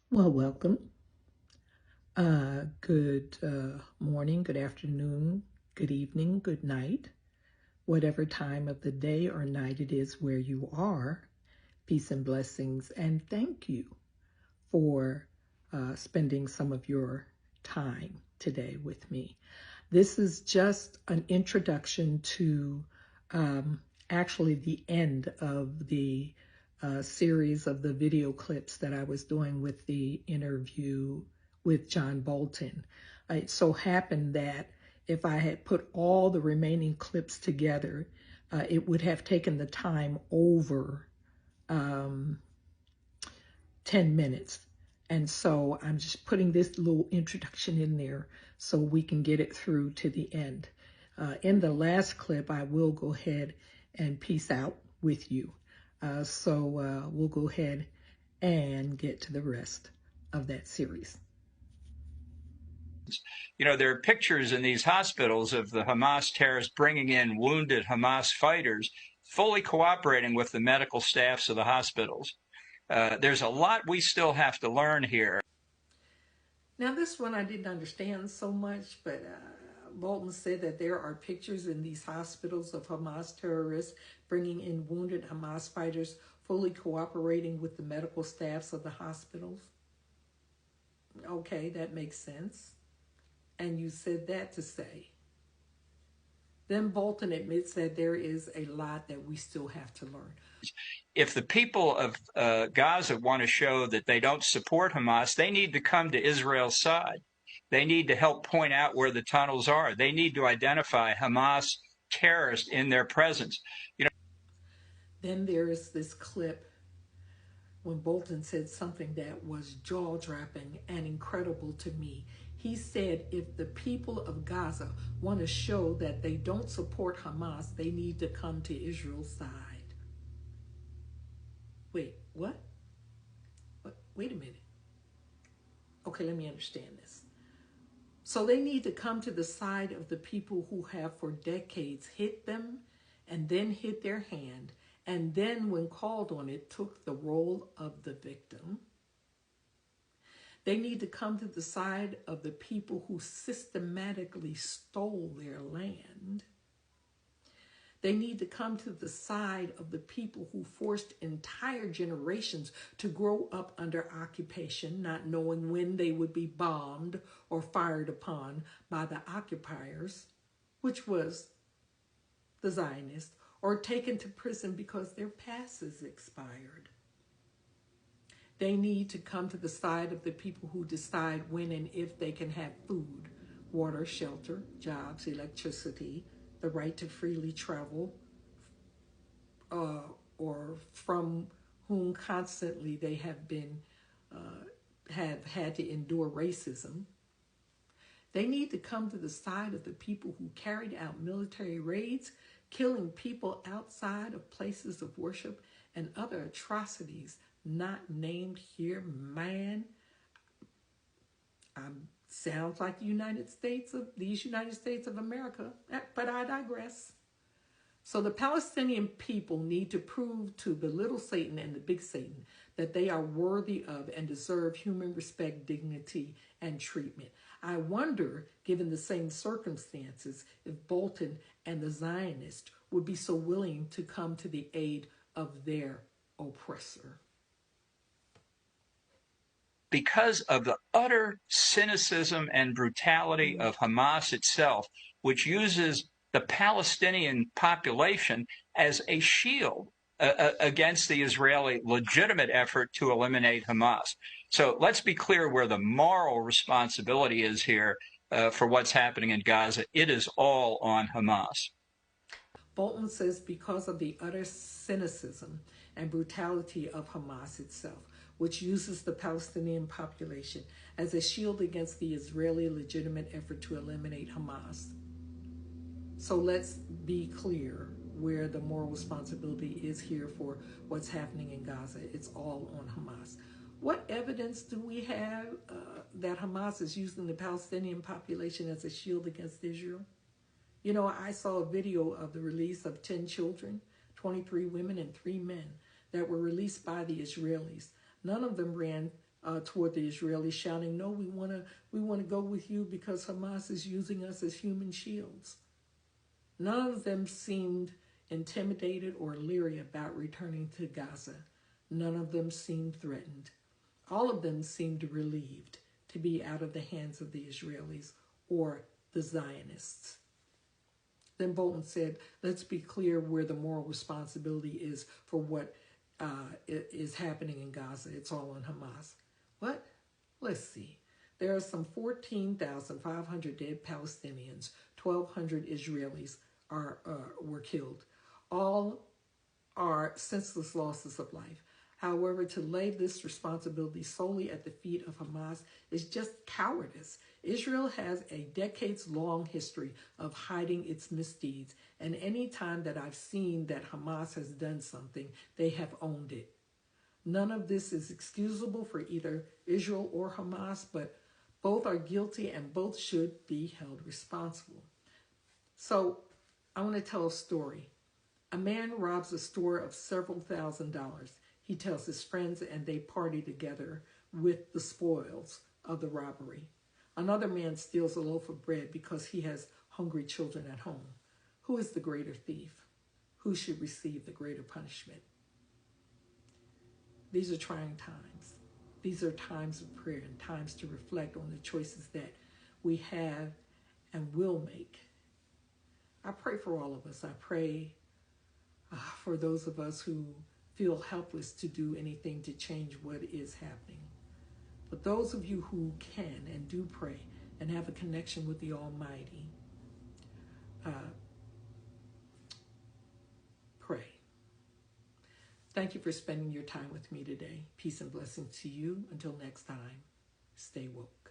Well, welcome. Good morning, good afternoon, good evening, good night, whatever time of the day or night it is where you are. Peace and blessings, and thank you for spending some of your time today with me. This is just an introduction to actually the end of the series of the video clips that I was doing with the interview with John Bolton. It so happened that if I had put all the remaining clips together, it would have taken the time over 10 minutes. And so I'm just putting this little introduction in there so we can get it through to the end. In the last clip, I will go ahead and peace out with you. So we'll go ahead and get to the rest of that series. You know, there are pictures in these hospitals of the Hamas terrorists bringing in wounded Hamas fighters, fully cooperating with the medical staffs of the hospitals. There's a lot we still have to learn here. Now, this one I didn't understand so much, but Bolton said that there are pictures in these hospitals of Hamas terrorists bringing in wounded Hamas fighters, fully cooperating with the medical staffs of the hospitals. Okay, that makes sense. And you said that to say. Then Bolton admits that there is a lot that we still have to learn. If the people of Gaza want to show that they don't support Hamas, they need to come to Israel's side. They need to help point out where the tunnels are. They need to identify Hamas terrorists in their presence. You know. Then there is this clip when Bolton said something that was jaw-dropping and incredible to me. He said if the people of Gaza want to show that they don't support Hamas, they need to come to Israel's side. Wait, what? Wait a minute. Okay, let me understand this. So they need to come to the side of the people who have for decades hit them and then hit their hand, and then when called on it, took the role of the victim. They need to come to the side of the people who systematically stole their land. They need to come to the side of the people who forced entire generations to grow up under occupation, not knowing when they would be bombed or fired upon by the occupiers, which was the Zionists, or taken to prison because their passes expired. They need to come to the side of the people who decide when and if they can have food, water, shelter, jobs, electricity, the right to freely travel, or from whom constantly they have been have had to endure racism. They need to come to the side of the people who carried out military raids, killing people outside of places of worship and other atrocities not named here. Man, sounds like these United States of America, but I digress. So the Palestinian people need to prove to the little Satan and the big Satan that they are worthy of and deserve human respect, dignity, and treatment. I wonder, given the same circumstances, if Bolton and the Zionists would be so willing to come to the aid of their oppressor. Because of the utter cynicism and brutality of Hamas itself, which uses the Palestinian population as a shield against the Israeli legitimate effort to eliminate Hamas. So let's be clear where the moral responsibility is here for what's happening in Gaza. It is all on Hamas. Bolton says because of the utter cynicism and brutality of Hamas itself, which uses the Palestinian population as a shield against the Israeli legitimate effort to eliminate Hamas. So let's be clear where the moral responsibility is here for what's happening in Gaza. It's all on Hamas. What evidence do we have that Hamas is using the Palestinian population as a shield against Israel? You know, I saw a video of the release of 10 children, 23 women and 3 men that were released by the Israelis. None of them ran toward the Israelis, shouting, "No, we want to go with you because Hamas is using us as human shields." None of them seemed intimidated or leery about returning to Gaza. None of them seemed threatened. All of them seemed relieved to be out of the hands of the Israelis or the Zionists. Then Bolton said, "Let's be clear where the moral responsibility is for what is happening in Gaza. It's all on Hamas." What? Let's see. There are some 14,500 dead Palestinians. 1,200 Israelis were killed. All are senseless losses of life. However, to lay this responsibility solely at the feet of Hamas is just cowardice. Israel has a decades-long history of hiding its misdeeds, and any time that I've seen that Hamas has done something, they have owned it. None of this is excusable for either Israel or Hamas, but both are guilty and both should be held responsible. So I want to tell a story. A man robs a store of several $1,000s. He tells his friends and they party together with the spoils of the robbery. Another man steals a loaf of bread because he has hungry children at home. Who is the greater thief? Who should receive the greater punishment? These are trying times. These are times of prayer and times to reflect on the choices that we have and will make. I pray for all of us. I pray for those of us who feel helpless to do anything to change what is happening. But those of you who can and do pray and have a connection with the Almighty, pray. Thank you for spending your time with me today. Peace and blessings to you. Until next time, stay woke.